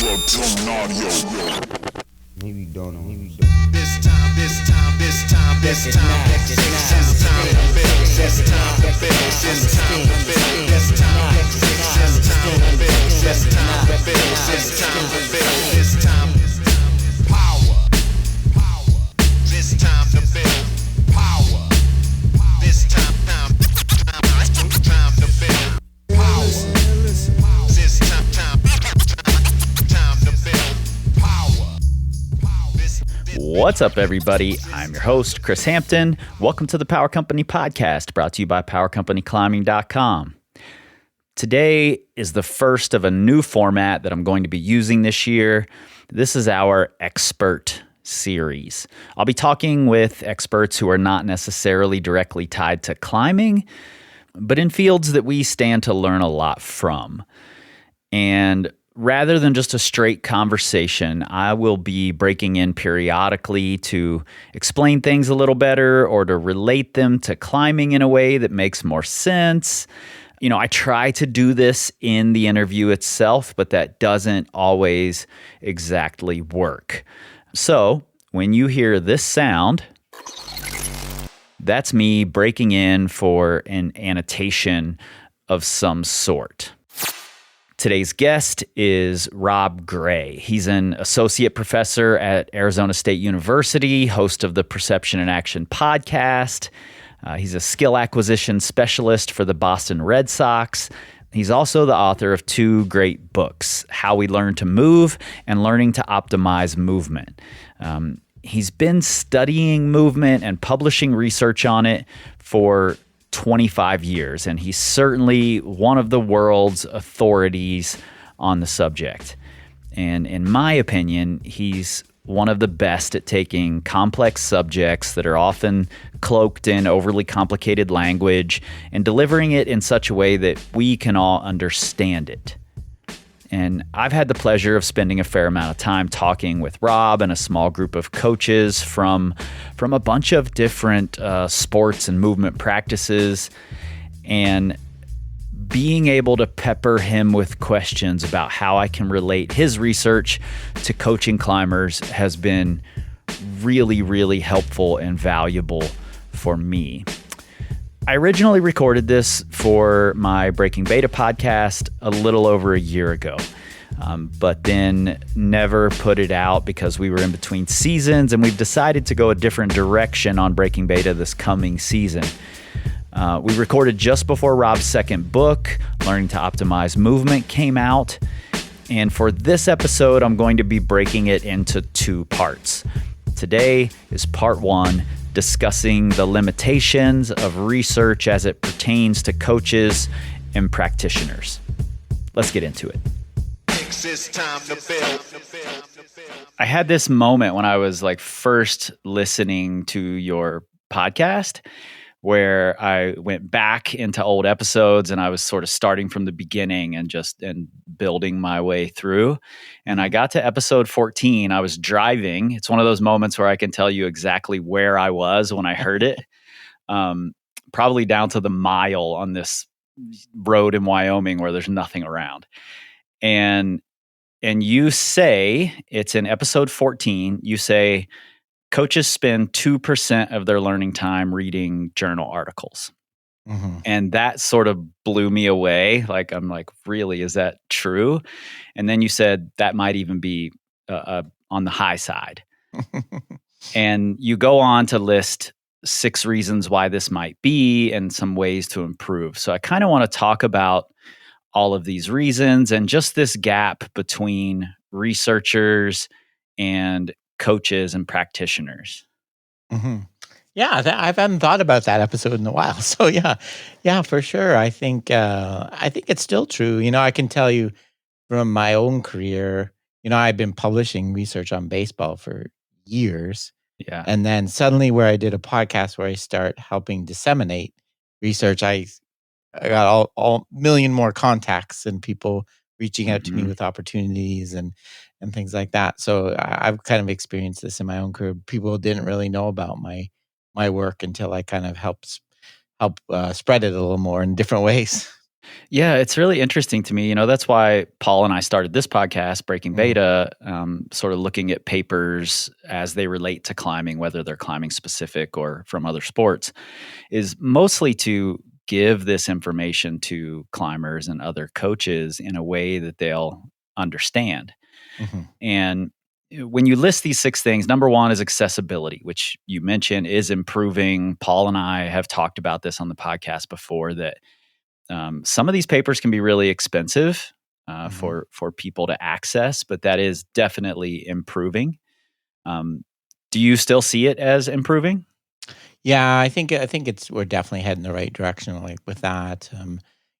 Maybe don't know. This time, this time, this time, this time, this time to build, this time to build, this time to build, this time to build, this time to build, this time to build, this time power, this time to build power, this time to build power, this time to build power. What's up, everybody? I'm your host, Chris Hampton. Welcome to the Power Company Podcast, brought to you by PowerCompanyClimbing.com. Today is the first of a new format that I'm going to be using this year. This is our expert series. I'll be talking with experts who are not necessarily directly tied to climbing, but in fields that we stand to learn a lot from. And rather than just a straight conversation, I will be breaking in periodically to explain things a little better or to relate them to climbing in a way that makes more sense. You know, I try to do this in the interview itself, but that doesn't always exactly work. So when you hear this sound, that's me breaking in for an annotation of some sort. Today's guest is Rob Gray. He's an associate professor at Arizona State University, host of the Perception and Action podcast. He's a skill acquisition specialist for the Boston Red Sox. He's also the author of two great books, How We Learn to Move and Learning to Optimize Movement. He's been studying movement and publishing research on it for 25 years, and he's certainly one of the world's authorities on the subject. And in my opinion, he's one of the best at taking complex subjects that are often cloaked in overly complicated language and delivering it in such a way that we can all understand it. And I've had the pleasure of spending a fair amount of time talking with Rob and a small group of coaches from a bunch of different sports and movement practices, and being able to pepper him with questions about how I can relate his research to coaching climbers has been really, really helpful and valuable for me. I originally recorded this for my Breaking Beta podcast a little over a year ago, but then never put it out because we were in between seasons, and we've decided to go a different direction on Breaking Beta this coming season. We recorded just before Rob's second book, Learning to Optimize Movement, came out, and for this episode, I'm going to be breaking it into two parts. Today is part one, discussing the limitations of research as it pertains to coaches and practitioners. Let's get into it. I had this moment when I was like listening to your podcast where I went back into old episodes and I was sort of starting from the beginning and building my way through. And I got to episode 14. I was driving. It's one of those moments where I can tell you exactly where I was when I heard it. Probably down to the mile on this road in Wyoming where there's nothing around. And you say, it's in episode 14, you say, coaches spend 2% of their learning time reading journal articles. Mm-hmm. And that sort of blew me away. Like, I'm like, really, is that true? And then you said that might even be on the high side. And you go on to list 6 reasons why this might be and some ways to improve. So I kind of want to talk about all of these reasons and just this gap between researchers and coaches and practitioners. Mm-hmm. Yeah, I haven't thought about that episode in a while. So yeah, for sure. I think it's still true. You know, I can tell you from my own career, you know, I've been publishing research on baseball for years. Yeah. And then suddenly where I did a podcast where I start helping disseminate research, I got all million more contacts and people reaching out to me with opportunities and things like that. So I've kind of experienced this in my own career. People didn't really know about my work until I kind of help spread it a little more in different ways. Yeah, it's really interesting to me. That's why Paul and I started this podcast, Breaking Beta, sort of looking at papers as they relate to climbing, whether they're climbing specific or from other sports, is mostly to give this information to climbers and other coaches in a way that they'll understand. Mhm. And when you list these 6 things, number 1 is accessibility, which you mentioned is improving. Paul and I have talked about this on the podcast before, that some of these papers can be really expensive Mhm. for people to access, but that is definitely improving. Um, do you still see it as improving? Yeah, I think we're definitely heading the right direction, like with that.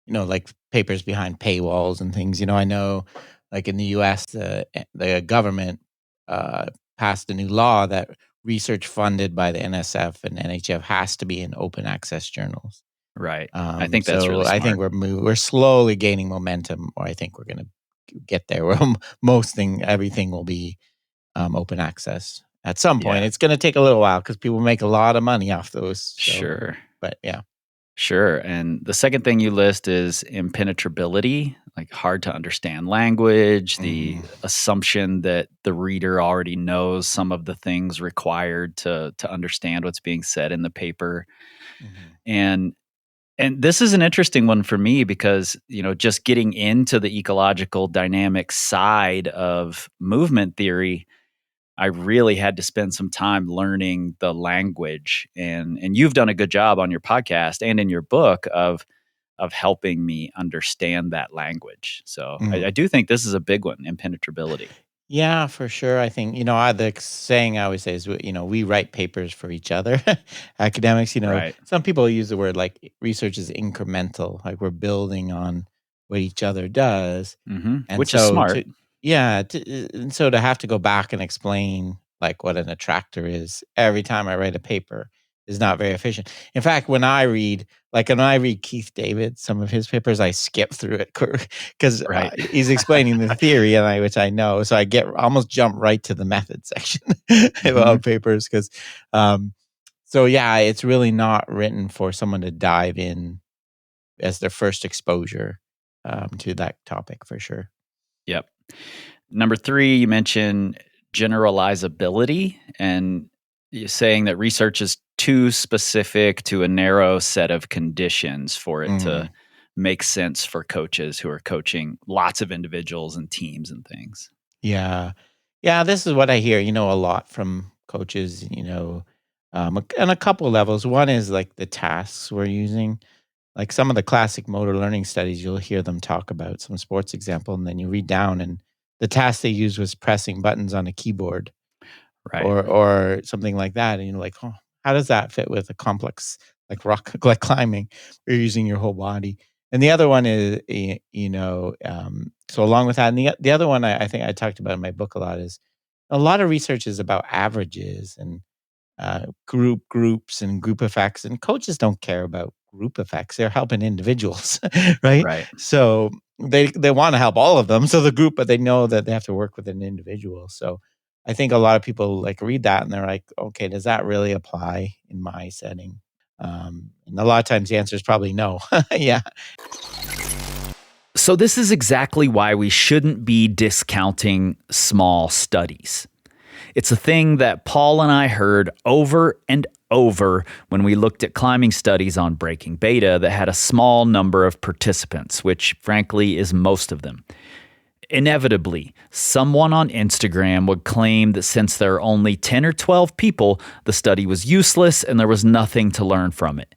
Like papers behind paywalls and things. I know, like in the U.S., the government uh, passed a new law that research funded by the NSF and NHF has to be in open access journals. Right. I think that's So really I think smart. we're slowly gaining momentum, or I think we're going to get there where everything will be open access at some point. Yeah, It's going to take a little while because people make a lot of money off those. So, sure. but yeah. Sure. And the second thing you list is impenetrability, like hard to understand language, Mhm. the assumption that the reader already knows some of the things required to understand what's being said in the paper. Mhm. And this is an interesting one for me because, just getting into the ecological dynamic side of movement theory, I really had to spend some time learning the language, and you've done a good job on your podcast and in your book of helping me understand that language. So I Mhm. do think this is a big one, impenetrability. Yeah, for sure. I think, the saying I always say is, we write papers for each other. Academics, Right. some people use the word like research is incremental, like we're building on what each other does. And Which is so smart. and so to have to go back and explain like what an attractor is every time I write a paper is not very efficient. In fact, when I read Keith David, some of his papers, I skip through it because Right. he's explaining the theory, which I know, so I get almost jump right to the method section hmm of papers because, um, so yeah, it's really not written for someone to dive in as their first exposure to that topic for sure. Yep. Number 3, you mentioned generalizability, and you're saying that research is too specific to a narrow set of conditions for it to Mhm. make sense for coaches who are coaching lots of individuals and teams and things. Yeah. Yeah, this is what I hear, a lot from coaches, on a couple levels. One is like the tasks we're using. Like some of the classic motor learning studies, you'll hear them talk about some sports example, and then you read down, and the task they used was pressing buttons on a keyboard Right. or something like that. And you're like, oh, how does that fit with a complex like rock like climbing? You're using your whole body. And the other one is, so along with that, and the other one I think I talked about in my book a lot is a lot of research is about averages and groups and group effects, and coaches don't care about group effects. They're helping individuals, right? Right. So they want to help all of them. So the group, but they know that they have to work with an individual. So I think a lot of people like read that and they're like, okay, does that really apply in my setting? And a lot of times the answer is probably no. Yeah. So this is exactly why we shouldn't be discounting small studies. It's a thing that Paul and I heard over and over when we looked at climbing studies on Breaking Beta that had a small number of participants, which frankly is most of them. Inevitably, someone on Instagram would claim that since there are only 10 or 12 people, the study was useless and there was nothing to learn from it.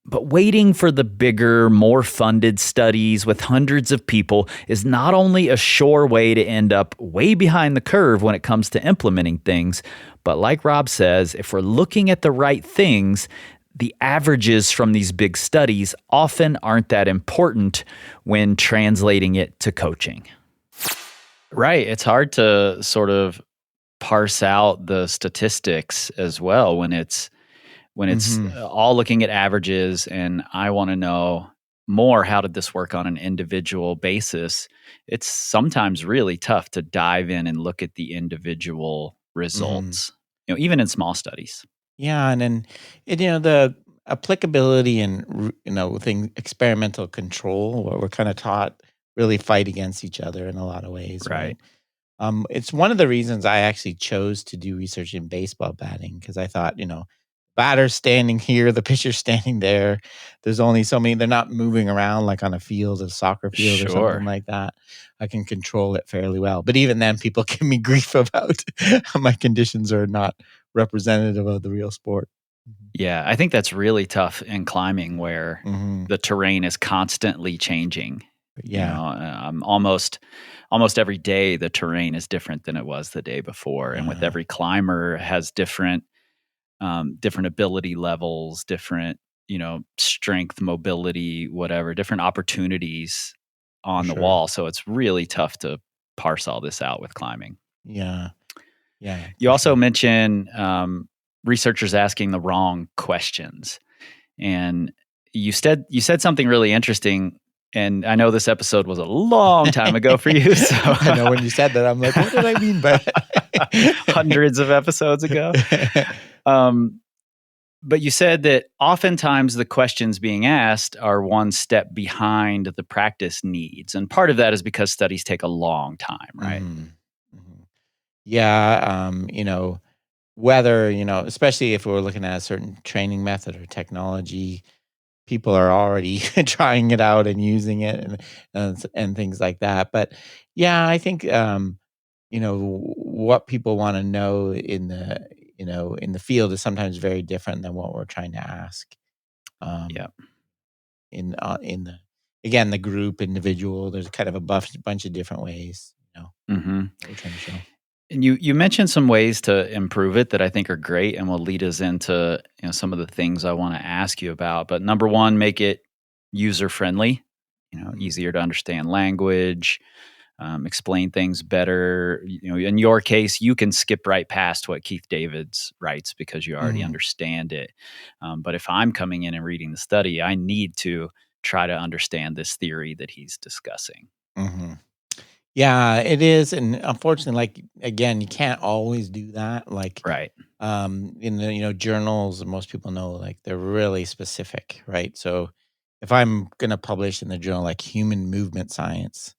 But waiting for the bigger, more funded studies with hundreds of people is not only a sure way to end up way behind the curve when it comes to implementing things, but like Rob says, if we're looking at the right things, the averages from these big studies often aren't that important when translating it to coaching. Right. It's hard to sort of parse out the statistics as well when it's Hmm. all looking at averages and I want to know more, how did this work on an individual basis? It's sometimes really tough to dive in and look at the individual Hmm. results, even in small studies. Yeah, and then the applicability and experimental control, where we're kind of taught really fight against each other in a lot of ways, Right. right? It's one of the reasons I actually chose to do research in baseball batting, because I thought, batter's standing here, the pitcher's standing there. There's only so many. They're not moving around like on a field, a soccer field or something Sure. like that. I can control it fairly well. But even then, people give me grief about my conditions are not representative of the real sport. Yeah, I think that's really tough in climbing where Hmm. the terrain is constantly changing. Yeah, Almost every day the terrain is different than it was the day before, and with yeah, every climber has different ability levels, different strength, mobility, whatever, different opportunities for on the sure. wall. So it's really tough to parse all this out with climbing. Yeah, yeah, You for also sure. mentioned researchers asking the wrong questions, and you said something really interesting. And I know this episode was a long time ago for you, so I know when you said that, I'm like, what did I mean by that? hundreds of episodes ago. Um, but you said that oftentimes the questions being asked are one step behind the practice needs, and part of that is because studies take a long time, right? Mhm, mhm. Yeah, whether, especially if we're looking at a certain training method or technology, people are already trying it out and using it and things like that. But yeah, I think what people want to know in the field is sometimes very different than what we're trying to ask. Yeah. Um, in the again the group individual, there's kind of a bunch of different ways, Hmm. that we're trying to show. And you mentioned some ways to improve it that I think are great and will lead us into some of the things I want to ask you about. But number one, make it user friendly, Mhm. easier to understand language, explain things better. In your case, you can skip right past what Keith Davids writes because you already Mhm. understand it. But if I'm coming in and reading the study, I need to try to understand this theory that he's discussing. Mhm. Yeah, it is, and unfortunately, like, again, you can't always do that, like, Right. in the, journals, most people know, like, they're really specific, right? So, if I'm gonna publish in the journal, like, Human Movement Science,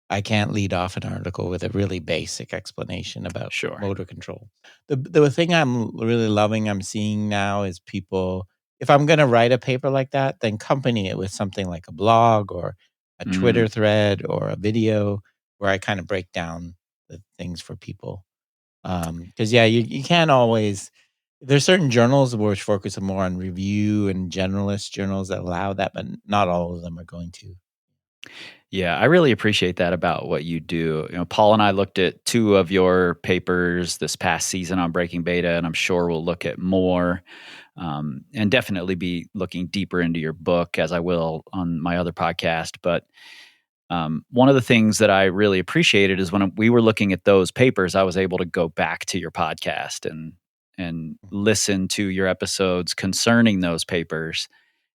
I can't lead off an article with a really basic explanation about Sure. motor control. The thing I'm really loving, I'm seeing now is people, if I'm gonna write a paper like that, then accompany it with something like a blog or a Twitter Mm. thread or a video where I kind of break down the things for people. Because yeah, you can't always. There's certain journals which focus more on review and generalist journals that allow that, but not all of them are going to. Yeah, I really appreciate that about what you do. Paul and I looked at two of your papers this past season on Breaking Beta, and I'm sure we'll look at more, and definitely be looking deeper into your book as I will on my other podcast. But one of the things that I really appreciated is when we were looking at those papers, I was able to go back to your podcast and listen to your episodes concerning those papers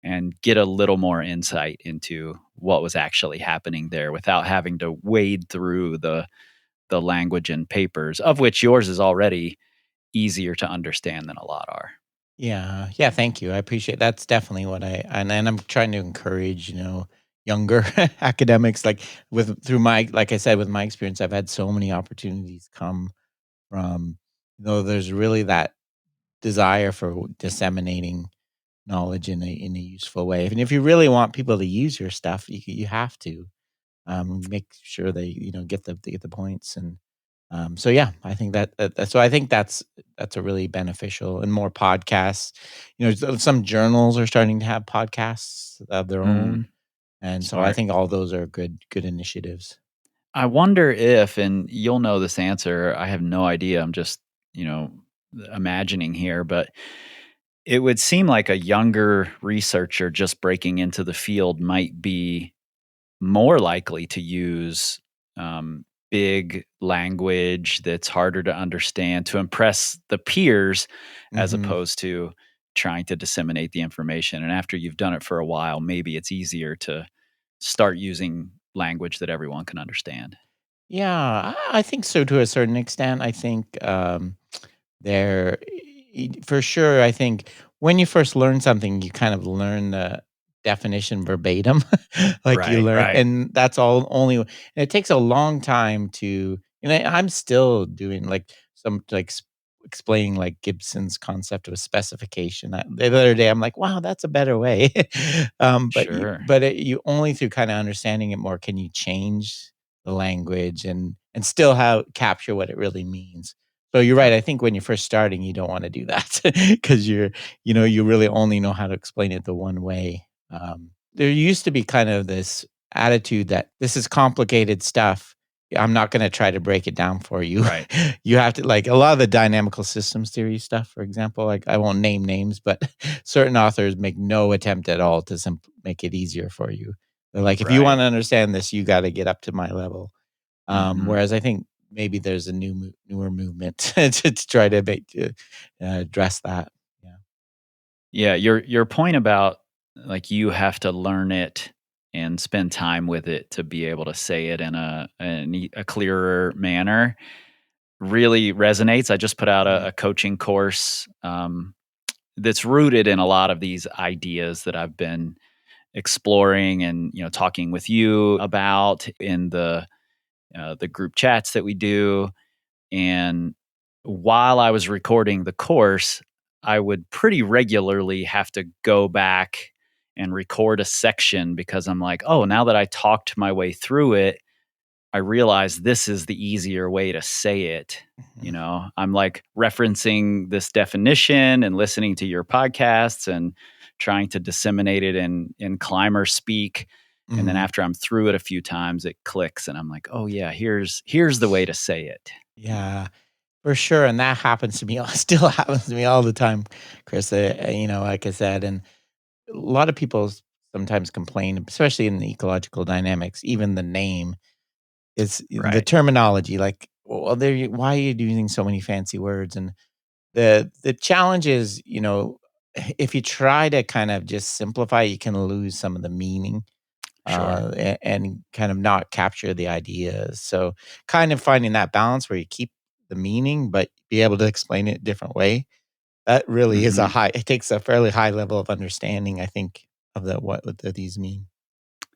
and get a little more insight into what was actually happening there without having to wade through the language and papers, of which yours is already easier to understand than a lot are. Yeah, yeah, thank you. I appreciate that's definitely what and I'm trying to encourage, younger academics like through my like I said with my experience I've had so many opportunities come from there's really that desire for disseminating knowledge in a useful way. And if you really want people to use your stuff, you have to make sure they get the points. And so yeah, I think so I think that's a really beneficial and more podcasts. Some journals are starting to have podcasts of their Mm, own, and so I smart. think all those are good initiatives. I wonder if, and you'll know this answer, I have no idea. I'm just, you know, imagining here, but it would seem like a younger researcher just breaking into the field might be more likely to use big language that's harder to understand to impress the peers as Hmm. opposed to trying to disseminate the information. And after you've done it for a while, maybe it's easier to start using language that everyone can understand. Yeah, I think so to a certain extent. I think there for sure. I think when you first learn something, you kind of learn the definition verbatim, like you learn, Right. and that's all only. And it takes a long time to. And I'm still doing like some like explaining like Gibson's concept of a specification. The other day, I'm like, wow, that's a better way. Sure. You only through kind of understanding it more can you change the language and still how capture what it really means. So you're right. Yep. I think when you're first starting, you don't want to do that because you really only know how to explain it the one way. There used to be kind of this attitude that this is complicated stuff. I'm not going to try to break it down for you. Right. You have to like a lot of the dynamical systems theory stuff, for example. Like I won't name names, but certain authors make no attempt at all to make it easier for you. They're like, if you want Right. to understand this, you got to get up to my level. Mhm. Whereas I think maybe there's a newer movement to try to address that. Yeah. Yeah, your point about like you have to learn it and spend time with it to be able to say it in a clearer manner really resonates. I just put out Mhm. a coaching course that's rooted in a lot of these ideas that I've been exploring and talking with you about in the group chats that we do. And while I was recording the course, I would pretty regularly have to go back and record a section because I'm like, oh, now that I talked my way through it, I realize this is the easier way to say it. Mhm. I'm like referencing this definition and listening to your podcasts and trying to disseminate it in climber speak. And then Mhm. after I'm through it a few times, it clicks and I'm like, oh yeah, here's the way to say it. Yeah. For sure, and that happens to me still happens to me all the time, Chris, like I said, and a lot of people sometimes complain, especially in the ecological dynamics, even the name is the Right. terminology, like, well, why are you using so many fancy words? And the challenge is, if you try to kind of just simplify, you can lose some of the meaning Sure. and kind of not capture the ideas. So kind of finding that balance where you keep the meaning, but be able to explain it a different way. That really is Mhm. it takes a fairly high level of understanding, I think, of what these mean.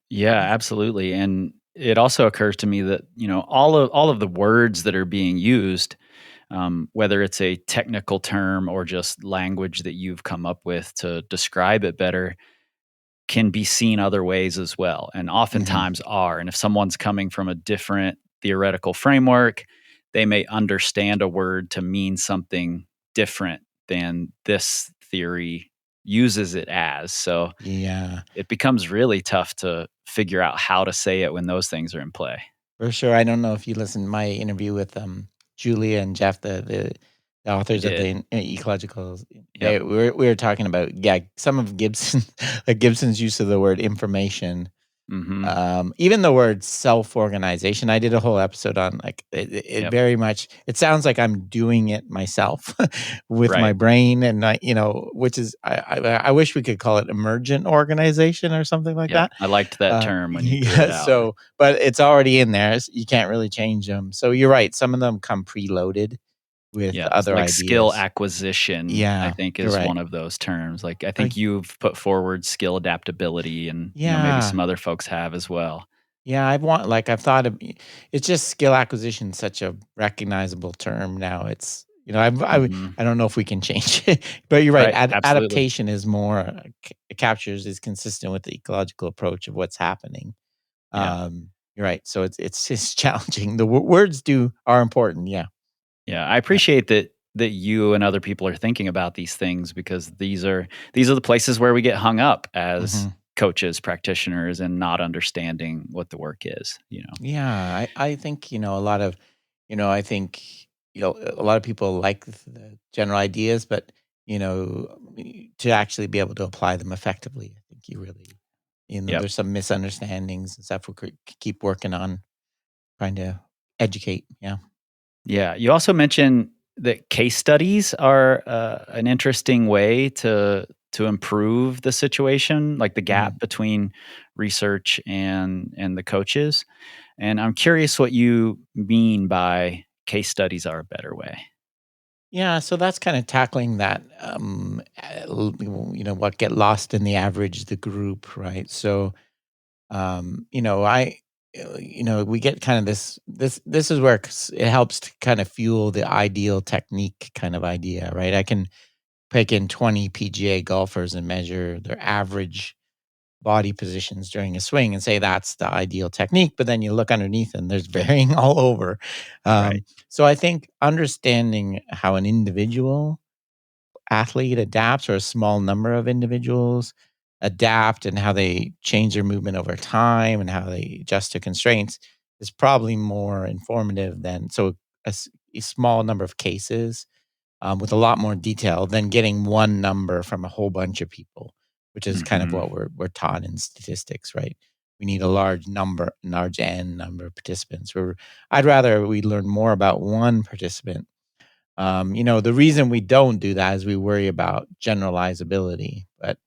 Yeah, absolutely. And it also occurs to me that, all of the words that are being used, whether it's a technical term or just language that you've come up with to describe it better, can be seen other ways as well, and Mhm. oftentimes are. And if someone's coming from a different theoretical framework, they may understand a word to mean something different than this theory uses it as. So Yeah. it becomes really tough to figure out how to say it when those things are in play. For sure. I don't know if you listened to my interview with Julia and Jeff, the I authors of did. the ecological. Yep. We were talking about some of Gibson, like Gibson's use of the word information. Mhm. Even the word self-organization, I did a whole episode on, like, it Yep. very much it sounds like I'm doing it myself with my Right. brain, and which is I wish we could call it emergent organization or something like Yep. that. I liked that term when you threw it Yeah, out. but it's already in there, you can't really change them. So you're right, some of them come preloaded with Yeah, it's other like skill ideas. acquisition, I Yeah, think you're is right. one of those terms. Like, I Like think you've put forward skill adaptability and, maybe yeah. some other folks have as well. Yeah, I've thought of it's just skill acquisition is such a recognizable term now. It's Mhm. I don't know if we can change it, but you're right. Right, absolutely. Adaptation is more captures is consistent with the ecological approach of what's happening. Yeah. You're right. So it's just challenging. The words are important. Yeah. Yeah, I Yeah. appreciate that you and other people are thinking about these things because these are the places where we get hung up as hmm coaches, practitioners, and not understanding what the work is. Yeah. I think a lot of I think a lot of people like the general ideas, but to actually be able to apply them effectively, I think you really Yep. there's some misunderstandings and stuff we could keep working on trying to educate. Yeah. Yeah. You also mentioned that case studies are an interesting way to improve the situation, like the Mhm. gap between research and the coaches. And I'm curious what you mean by case studies are a better way. Yeah, so that's kind of tackling that, what get lost in the average, the group, right? So, we get kind of this is where it helps to kind of fuel the ideal technique kind of idea, right? I can pick in 20 PGA golfers and measure their average body positions during a swing and say that's the ideal technique, but then you look underneath and there's varying all over. Right. So I think understanding how an individual athlete adapts, or a small number of individuals adapt, and how they change their movement over time and how they adjust to constraints is probably more informative than a small number of cases with a lot more detail than getting one number from a whole bunch of people, which is kind of Hmm. what we're taught in statistics, right? We need a large n number of participants. I'd rather we learn more about one participant. The reason we don't do that is we worry about generalizability, but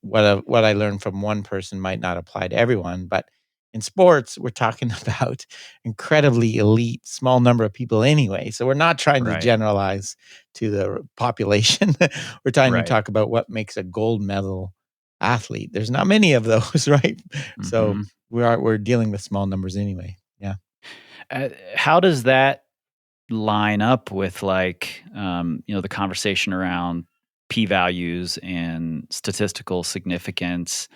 what I learned from one person might not apply to everyone. But in sports, we're talking about incredibly elite, small number of people anyway. So we're not trying to Right. generalize to the population. We're trying to Right. talk about what makes a gold medal athlete. There's not many of those, right? So Hmm. we're dealing with small numbers anyway. Yeah. How does that line up with the conversation around p-values and statistical significance?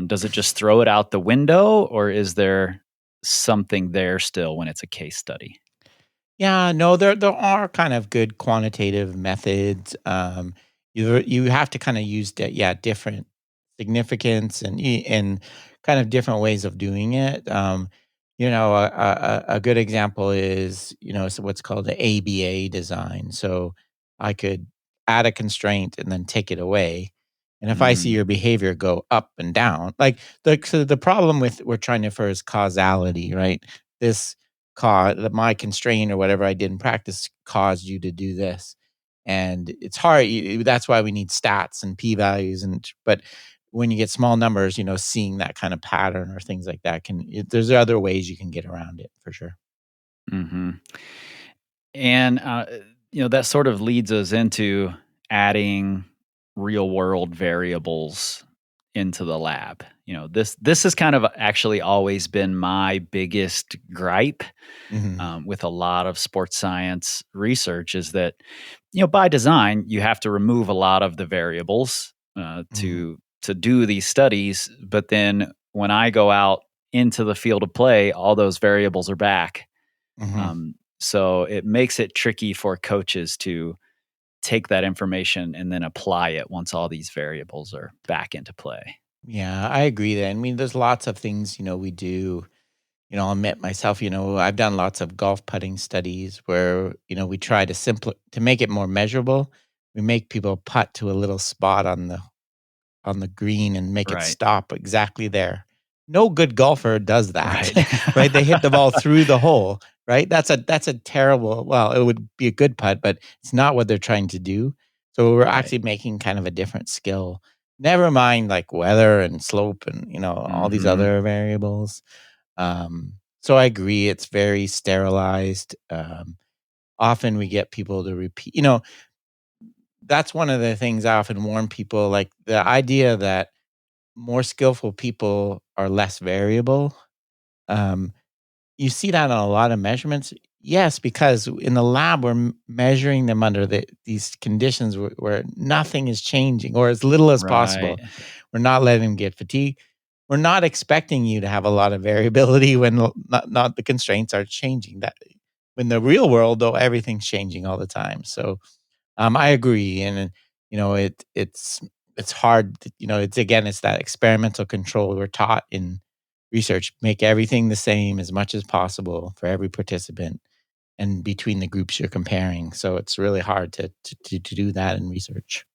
Does it just throw it out the window, or is there something there still when it's a case study? Yeah, no, there are kind of good quantitative methods. You have to kind of use different significance and kind of different ways of doing it. A good example is so what's called the ABA design. So I could add a constraint and then take it away. And if I see Mm, your behavior go up and down, the problem with we're trying to first causality, right? This that my constraint or whatever I did in practice caused you to do this. And it's hard. That's why we need stats and p values. But when you get small numbers, seeing that kind of pattern or things like that there's other ways you can get around it for sure. mhm. And, that sort of leads us into adding real world variables into the lab. This has kind of actually always been my biggest gripe Hmm. with a lot of sports science research is that, by design, you have to remove a lot of the variables Hmm. to do these studies. But then when I go out into the field of play, all those variables are back. Hmm. So it makes it tricky for coaches to take that information and then apply it once all these variables are back into play. Yeah, I agree. That I mean, there's lots of things we do. I'll admit myself. I've done lots of golf putting studies where we try to make it more measurable. We make people putt to a little spot on the green and make it Right. stop exactly there. No good golfer does that, Right. right? They hit the ball through the hole, right? That's a terrible. Well, it would be a good putt, but it's not what they're trying to do. So we're Right. actually making kind of a different skill. Never mind like weather and slope and all these Mhm. other variables. So I agree, it's very sterilized. Often we get people to repeat. That's one of the things I often warn people. Like the idea that more skillful people are less variable. Um, you see that on a lot of measurements. Yes, because in the lab we're measuring them under these conditions where nothing is changing or as little as Right. possible. We're not letting them get fatigued. We're not expecting you to have a lot of variability when not the constraints are changing. That in the real world, though, everything's changing all the time. So I agree, and it's hard. It's again, it's that experimental control we're taught in research. Make everything the same as much as possible for every participant and between the groups you're comparing. So it's really hard to do that in research.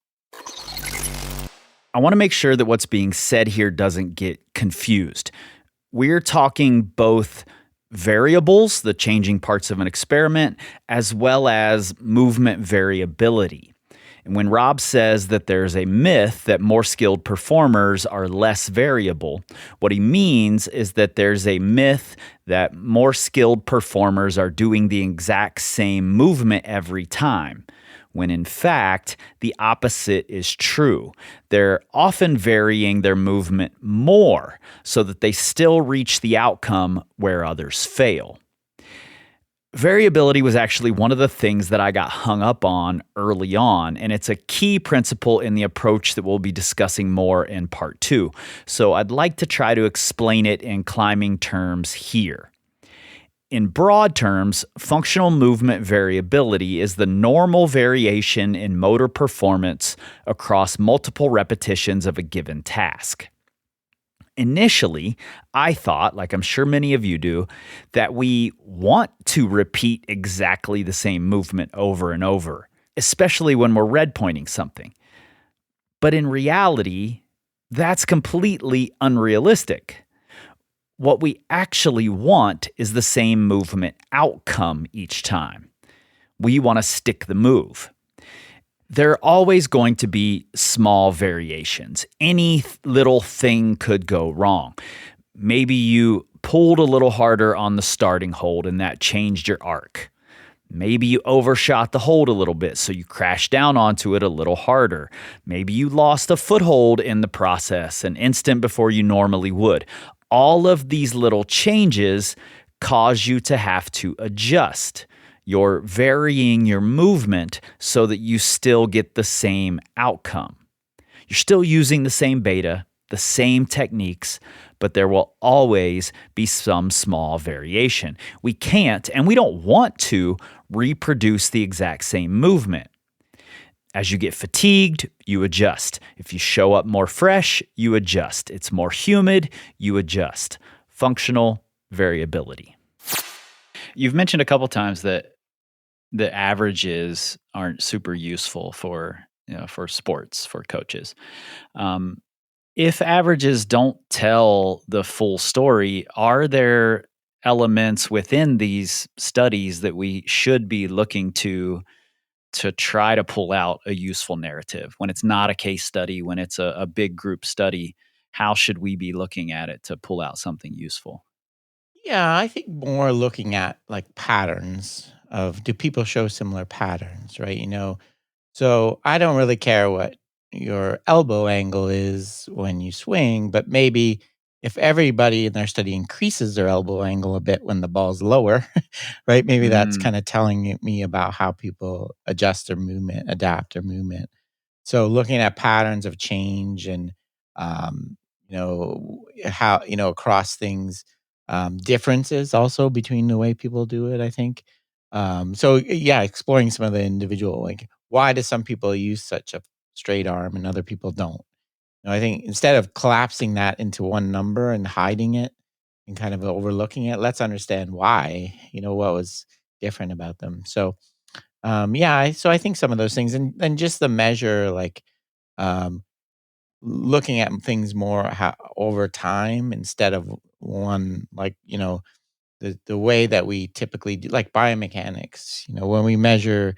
I want to make sure that what's being said here doesn't get confused. We're talking both variables, the changing parts of an experiment, as well as movement variability. And when Rob says that there's a myth that more skilled performers are less variable, what he means is that there's a myth that more skilled performers are doing the exact same movement every time, when in fact, the opposite is true. They're often varying their movement more so that they still reach the outcome where others fail. Variability was actually one of the things that I got hung up on early on, and it's a key principle in the approach that we'll be discussing more in part 2. So I'd like to try to explain it in climbing terms here. In broad terms, functional movement variability is the normal variation in motor performance across multiple repetitions of a given task. Initially, I thought, like I'm sure many of you do, that we want to repeat exactly the same movement over and over, especially when we're red pointing something. But in reality, that's completely unrealistic. What we actually want is the same movement outcome each time. We want to stick the move. There are always going to be small variations. Any little thing could go wrong. Maybe you pulled a little harder on the starting hold and that changed your arc. Maybe you overshot the hold a little bit, so you crashed down onto it a little harder. Maybe you lost a foothold in the process an instant before you normally would. All of these little changes cause you to have to adjust. You're varying your movement so that you still get the same outcome. You're still using the same beta, the same techniques, but there will always be some small variation. We can't, and we don't want to, reproduce the exact same movement. As you get fatigued, you adjust. If you show up more fresh, you adjust. It's more humid, you adjust. Functional variability. You've mentioned a couple times that the averages aren't super useful for sports, for coaches. If averages don't tell the full story, are there elements within these studies that we should be looking to try to pull out a useful narrative? When it's not a case study, when it's a big group study, how should we be looking at it to pull out something useful? Yeah, I think more looking at like patterns of do people show similar patterns, right? So I don't really care what your elbow angle is when you swing, but maybe if everybody in their study increases their elbow angle a bit when the ball's lower, right? Maybe that's kind of telling me about how people adjust their movement, adapt their movement. So looking at patterns of change and how across things, differences also between the way people do it. I think so. Yeah, exploring some of the individual, like why do some people use such a straight arm and other people don't? I think instead of collapsing that into one number and hiding it and kind of overlooking it, let's understand why. What was different about them. So so I think some of those things and just the measure, like um, looking at things more over time instead of one, like the way that we typically do, like biomechanics. When we measure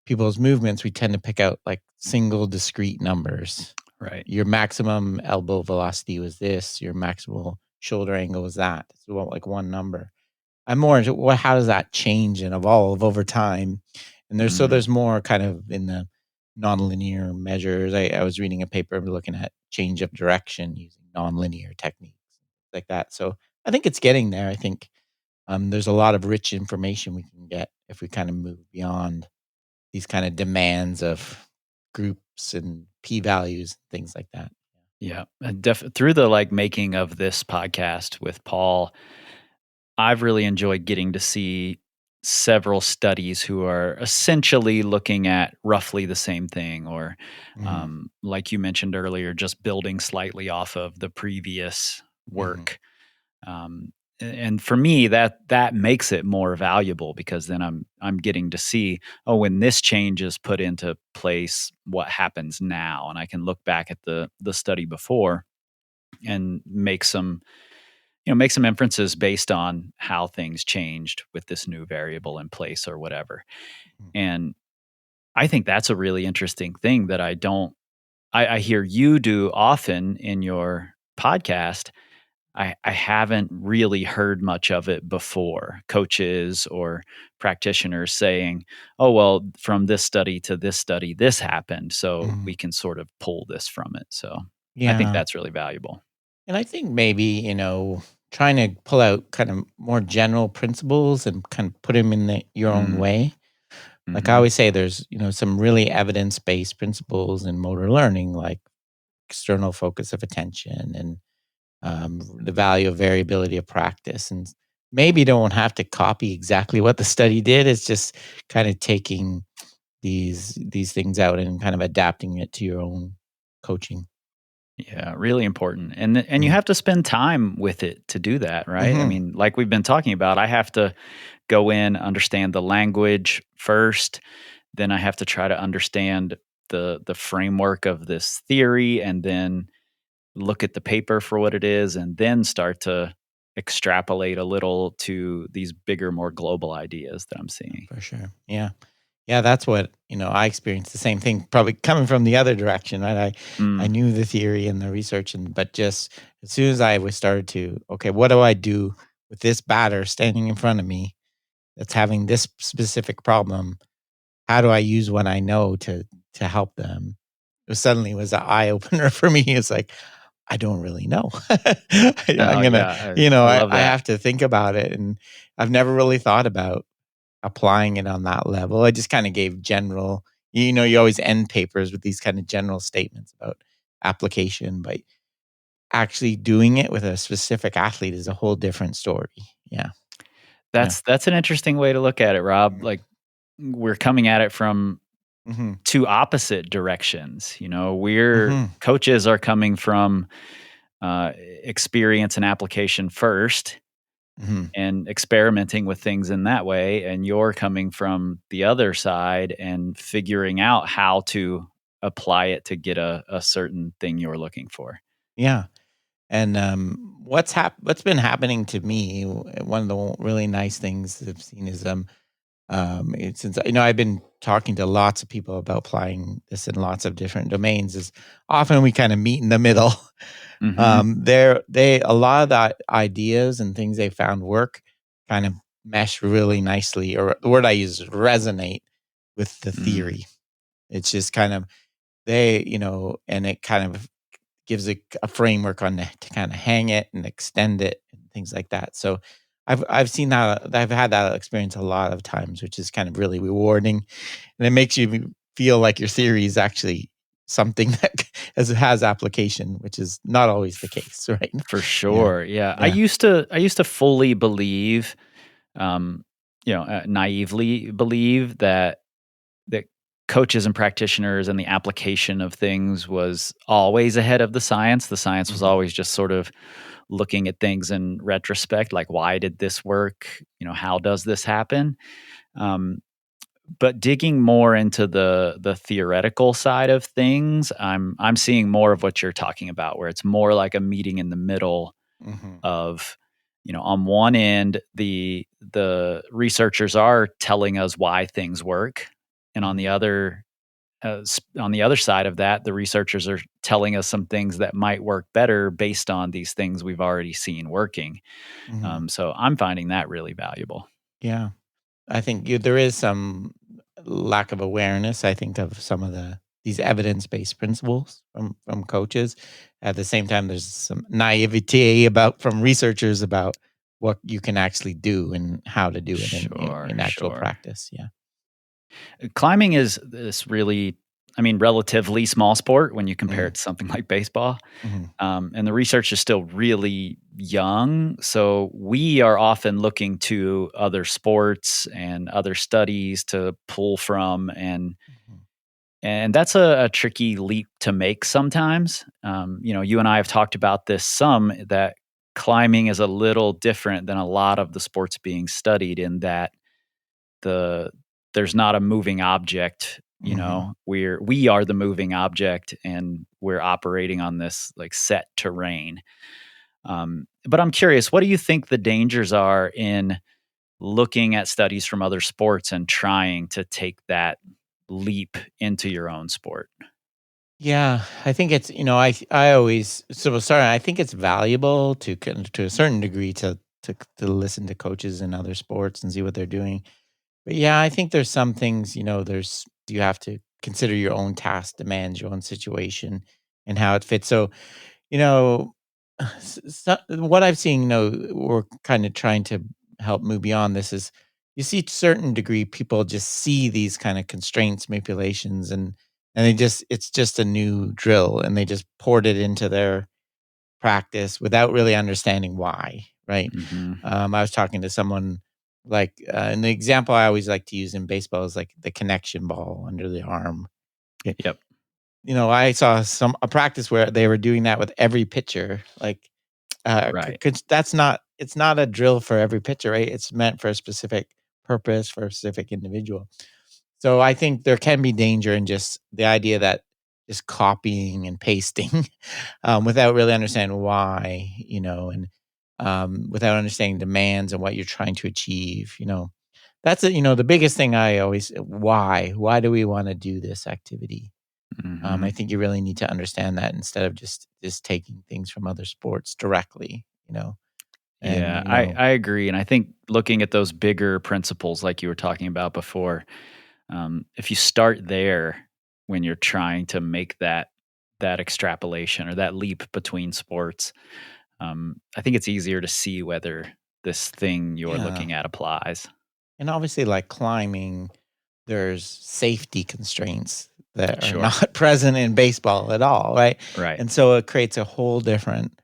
people's movements, we tend to pick out like single discrete numbers. Right. Your maximum elbow velocity was this. Your maximal shoulder angle was that. It's like one number. I'm more into how does that change and evolve over time? And there's more kind of in the nonlinear measures. I was reading a paper looking at change of direction using nonlinear techniques like that. So I think it's getting there. I think there's a lot of rich information we can get if we kind of move beyond these kind of demands of groups and p-values, things like that. Yeah. Through the making of this podcast with Paul, I've really enjoyed getting to see several studies who are essentially looking at roughly the same thing, or like you mentioned earlier, just building slightly off of the previous work. And for me, that makes it more valuable, because then I'm getting to see, when this change is put into place, what happens now, and I can look back at the study before and make some inferences based on how things changed with this new variable in place or whatever. And I think that's a really interesting thing that I hear you do often in your podcast. I haven't really heard much of it before. Coaches or practitioners saying, "Oh, well, from this study to this study, this happened, so Mhm. we can sort of pull this from it." So I think Yeah. that's really valuable. And I think maybe, trying to pull out kind of more general principles and kind of put them in your own Mm, way. Like I mhm. always say, there's, some really evidence based principles in motor learning, like external focus of attention and the value of variability of practice. And maybe you don't have to copy exactly what the study did. It's just kind of taking these things out and kind of adapting it to your own coaching. Yeah, really important. And you Mm. have to spend time with it to do that, right? I Mhm. mean, like we've been talking about, I have to go in, understand the language first, then I have to try to understand the framework of this theory, and then look at the paper for what it is, and then start to extrapolate a little to these bigger, more global ideas that I'm seeing. For sure. Yeah. Yeah, that's what, I experienced the same thing, probably coming from the other direction, right? I Mm, knew the theory and the research, but just as soon as I was started to, okay, what do I do with this batter standing in front of me that's having this specific problem? How do I use what I know to help them? It suddenly was an eye opener for me. It's like, I don't really know. I'm oh gonna, yeah, I love I that. have to think about it, and I've never really thought about applying it on that level. I just kind of gave general, you always end papers with these kind of general statements about application, but actually doing it with a specific athlete is a whole different story. Yeah. Yeah. That's an interesting way to look at it, Rob. Like, we're coming at it from Mm-hmm. two opposite directions. We're Mm-hmm. coaches are coming from experience and application first, Mm-hmm. and experimenting with things in that way, and you're coming from the other side and figuring out how to apply it to get a certain thing you're looking for. Yeah. And what's been happening to me, one of the really nice things I've seen is since I've been talking to lots of people about applying this in lots of different domains, is often we kind of meet in the middle. Hmm. They a lot of the ideas and things they found work kind of mesh really nicely, or the word I use is resonate with the Mm. theory. It's just kind of and it kind of gives a framework on to kind of hang it and extend it and things like that. So I've seen that. I've had that experience a lot of times, which is kind of really rewarding, and it makes you feel like your theory is actually something that has application, which is not always the case, right? For Yeah, sure. Yeah. I yeah. used to I used to fully believe, um, naively believe that coaches and practitioners and the application of things was always ahead of the science. The science was Mhm, always just sort of looking at things in retrospect, like, why did this work? How does this happen? Um, but digging more into the theoretical side of things, I'm seeing more of what you're talking about, where it's more like a meeting in the middle mhm, of, on one end, the researchers are telling us why things work, and on the mhm, other on the other side of that, the researchers are telling us some things that might work better based on these things we've already seen working. mhm. So I'm finding that really valuable. Yeah. I think there is some lack of awareness, I think, of some of these evidence-based principles from coaches. At the same time, there's some naivety from researchers about what you can actually do and how to do it Sure, in actual sure. practice. Yeah. Climbing is this really, I mean, relatively small sport when you compare Mhm, it to something like baseball. mhm, And the research is still really young. So we are often looking to other sports and other studies to pull from. mhm, And that's a tricky leap to make sometimes. You and I have talked about this some, that climbing is a little different than a lot of the sports being studied, in that the there's not a moving object. mhm. We are the moving object, and we're operating on this like set terrain. But I'm curious, what do you think the dangers are in looking at studies from other sports and trying to take that leap into your own sport? Yeah, I think it's, I always, so sorry, I think it's valuable to a certain degree to listen to coaches in other sports and see what they're doing. But yeah, I think there's some things, you have to consider your own task demands, your own situation and how it fits. So, you know, what I've seen, we're kind of trying to help move beyond this is you see to a certain degree people just see these kind of constraints, manipulations, and it's just a new drill and they just poured it into their practice without really understanding why, right? Mm-hmm. I was talking to someone like, and the example I always like to use in baseball is like the connection ball under the arm. Yep. I saw a practice where they were doing that with every pitcher. Like, Right. it's not a drill for every pitcher, right? It's meant for a specific purpose for a specific individual. So I think there can be danger in just the idea that just copying and pasting without really understanding why, and without understanding demands and what you're trying to achieve. That's it. The biggest thing I always, why do we want to do this activity? Mm-hmm. I think you really need to understand that instead of just taking things from other sports directly, and Yeah, I agree. And I think looking at those bigger principles like you were talking about before, if you start there when you're trying to make that extrapolation or that leap between sports, I think it's easier to see whether this thing you're yeah. looking at applies. And obviously, like climbing, there's safety constraints that are Sure. not present in baseball at all, right? Right. And so it creates a whole different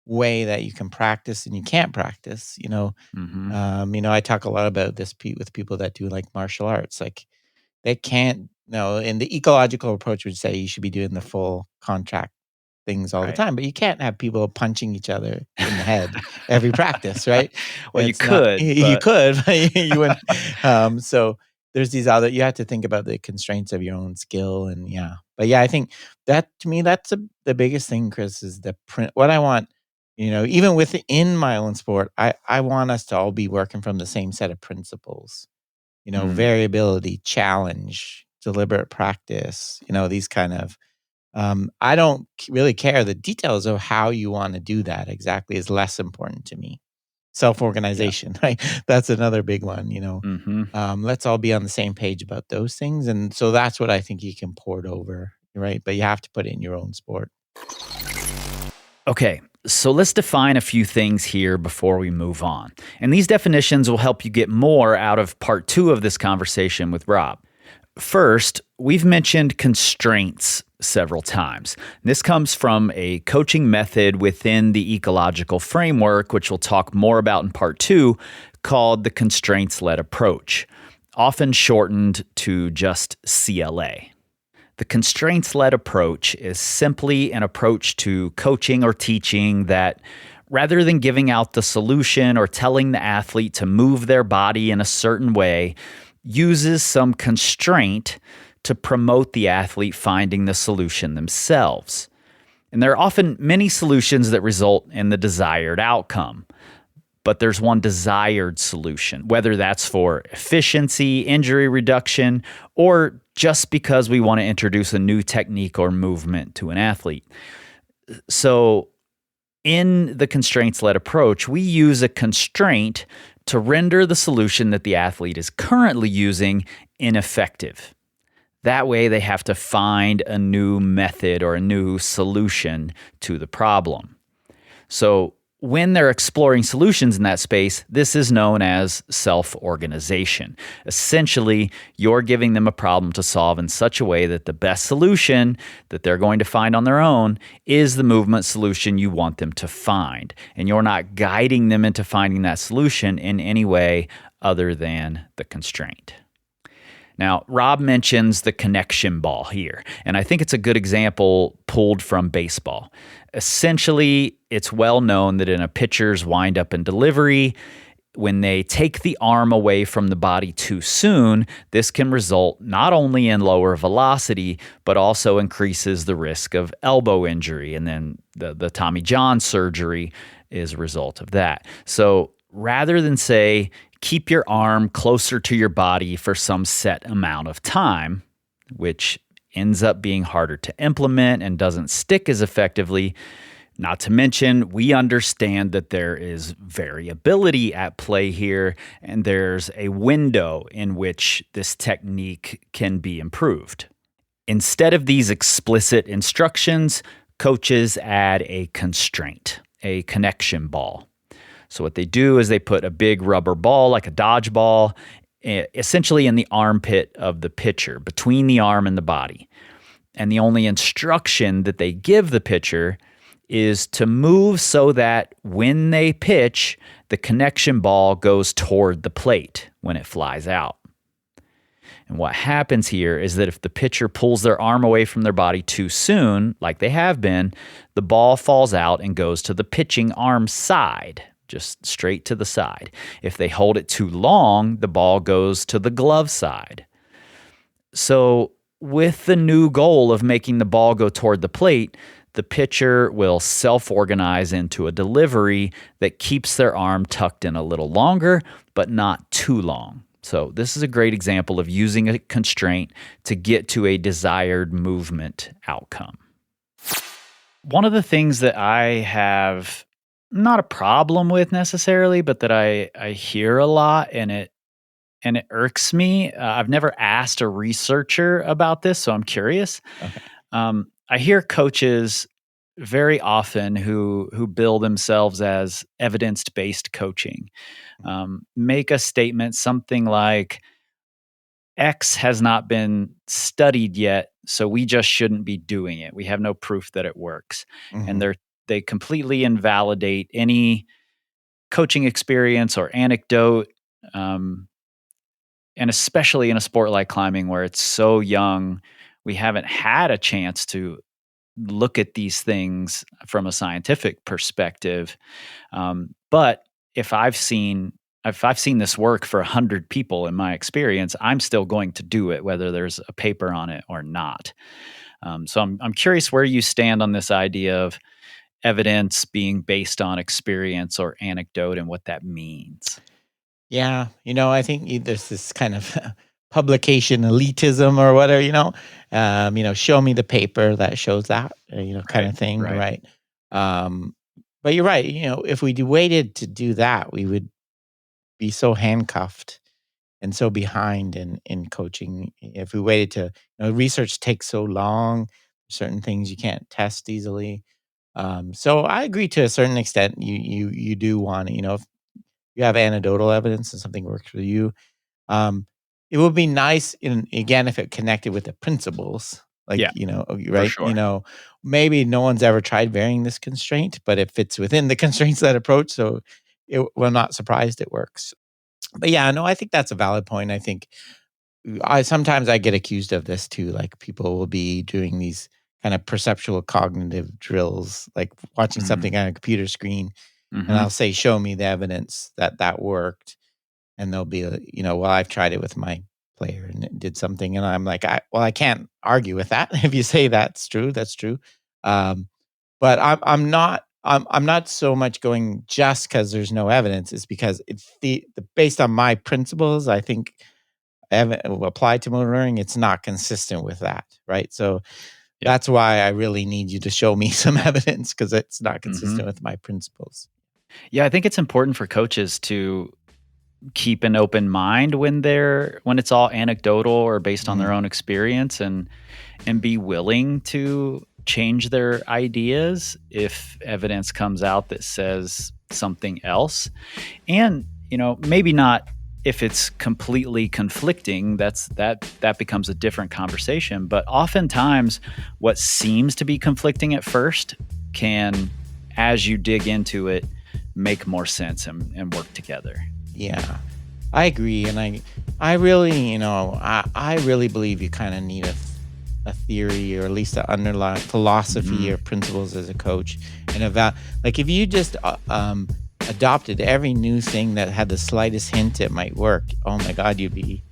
way that you can practice and you can't practice. Mm-hmm. I talk a lot about this with people that do like martial arts. Like they can't. No, and the ecological approach would say you should be doing the full contact things all the Right. time, but you can't have people punching each other in the head every practice, right? Well, you It's not could, you but could, but you wouldn't. So there's these other you have to think about the constraints of your own skill and yeah. But yeah, I think that to me that's the biggest thing, Chris, is the print what I want, even within my own sport, I want us to all be working from the same set of principles. Variability, challenge, deliberate practice, these kind of I don't really care. The details of how you want to do that exactly is less important to me. yeah. Self-organization, right? That's another big one, Mm-hmm. Let's all be on the same page about those things. And so that's what I think you can port over, right? But you have to put it in your own sport. Okay, so let's define a few things here before we move on. And these definitions will help you get more out of part 2 of this conversation with Rob. First, we've mentioned constraints several times. This comes from a coaching method within the ecological framework, which we'll talk more about in part 2, called the constraints-led approach, often shortened to just CLA. The constraints-led approach is simply an approach to coaching or teaching that, rather than giving out the solution or telling the athlete to move their body in a certain way, uses some constraint to promote the athlete finding the solution themselves. And there are often many solutions that result in the desired outcome. But there's one desired solution, whether that's for efficiency, injury reduction, or just because we want to introduce a new technique or movement to an athlete. So in the constraints-led approach, we use a constraint to render the solution that the athlete is currently using ineffective. That way they have to find a new method or a new solution to the problem. So when they're exploring solutions in that space, this is known as self-organization. Essentially, you're giving them a problem to solve in such a way that the best solution that they're going to find on their own is the movement solution you want them to find. And you're not guiding them into finding that solution in any way other than the constraint. Now, Rob mentions the connection ball here, and I think it's a good example pulled from baseball. Essentially, it's well known that in a pitcher's windup and delivery, when they take the arm away from the body too soon, this can result not only in lower velocity, but also increases the risk of elbow injury. And then the Tommy John surgery is a result of that. So rather than say, keep your arm closer to your body for some set amount of time, which ends up being harder to implement and doesn't stick as effectively. Not to mention, we understand that there is variability at play here, and there's a window in which this technique can be improved. Instead of these explicit instructions, coaches add a constraint, a connection ball. So what they do is they put a big rubber ball, like a dodgeball, essentially in the armpit of the pitcher, between the arm and the body. And the only instruction that they give the pitcher is to move so that when they pitch, the connection ball goes toward the plate when it flies out. And what happens here is that if the pitcher pulls their arm away from their body too soon, like they have been, the ball falls out and goes to the pitching arm side, just straight to the side. If they hold it too long, the ball goes to the glove side. So with the new goal of making the ball go toward the plate, the pitcher will self-organize into a delivery that keeps their arm tucked in a little longer, but not too long. So this is a great example of using a constraint to get to a desired movement outcome. One of the things that I have not a problem with necessarily, but that I hear a lot and it irks me. I've never asked a researcher about this, so I'm curious. Okay. I hear coaches very often who bill themselves as evidence-based coaching make a statement something like, X has not been studied yet, so we just shouldn't be doing it. We have no proof that it works. Mm-hmm. And they completely invalidate any coaching experience or anecdote, and especially in a sport like climbing where it's so young, we haven't had a chance to look at these things from a scientific perspective. But if I've seen this work for 100 people in my experience, I'm still going to do it, whether there's a paper on it or not. So I'm curious where you stand on this idea of evidence being based on experience or anecdote and what that means. Yeah, I think there's this kind of publication elitism or whatever, show me the paper that shows that, kind of thing, right? But you're right. If we waited to do that, we would be so handcuffed and so behind in coaching. If we waited to, research takes so long, certain things you can't test easily. So I agree to a certain extent. You do want to, if you have anecdotal evidence and something works for you. It would be nice, again, if it connected with the principles, right? Sure. Maybe no one's ever tried varying this constraint, but it fits within the constraints of that approach. So we're not surprised it works. But yeah, no, I think that's a valid point. I think sometimes I get accused of this too. Like people will be doing these kind of perceptual cognitive drills, like watching something on a computer screen. Mm-hmm. And I'll say, show me the evidence that worked. And they'll be, well, I've tried it with my player and it did something. And I'm like, I can't argue with that. If you say that's true, that's true. But I'm not so much going just because there's no evidence. It's because it's based on my principles, I think applied to motor learning, it's not consistent with that, right? So that's why I really need you to show me some evidence, because it's not consistent with my principles. Yeah, I think it's important for coaches to keep an open mind when it's all anecdotal or based on their own experience, and be willing to change their ideas if evidence comes out that says something else. And, maybe not if it's completely conflicting, that becomes a different conversation. But oftentimes what seems to be conflicting at first can, as you dig into it, make more sense and work together. Yeah, I agree. And I really, I really believe you kind of need a theory, or at least an underlying philosophy or principles as a coach. And like if you just adopted every new thing that had the slightest hint it might work, oh my God, you'd be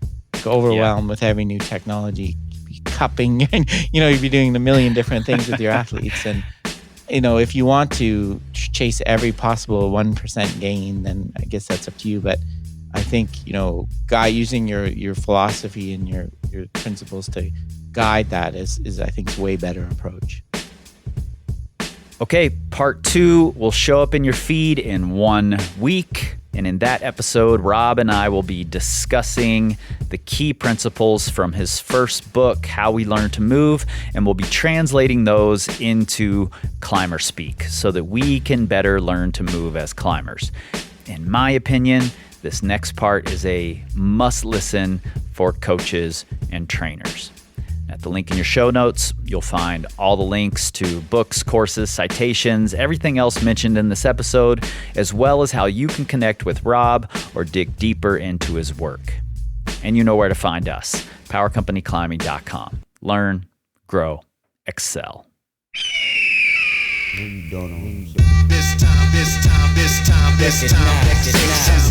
overwhelmed with every new technology. You'd be cupping, and you'd be doing a million different things with your athletes. And if you want to chase every possible 1% gain, then I guess that's up to you. But I think, using your philosophy and your principles to guide that is I think, a way better approach. Okay, part 2 will show up in your feed in 1 week. And in that episode, Rob and I will be discussing the key principles from his first book, How We Learn to Move, and we'll be translating those into climber speak so that we can better learn to move as climbers. In my opinion, this next part is a must listen for coaches and trainers. At the link in your show notes, you'll find all the links to books, courses, citations, everything else mentioned in this episode, as well as how you can connect with Rob or dig deeper into his work. And you know where to find us, powercompanyclimbing.com. Learn, grow, excel. Maybe don't know. This time, exercise.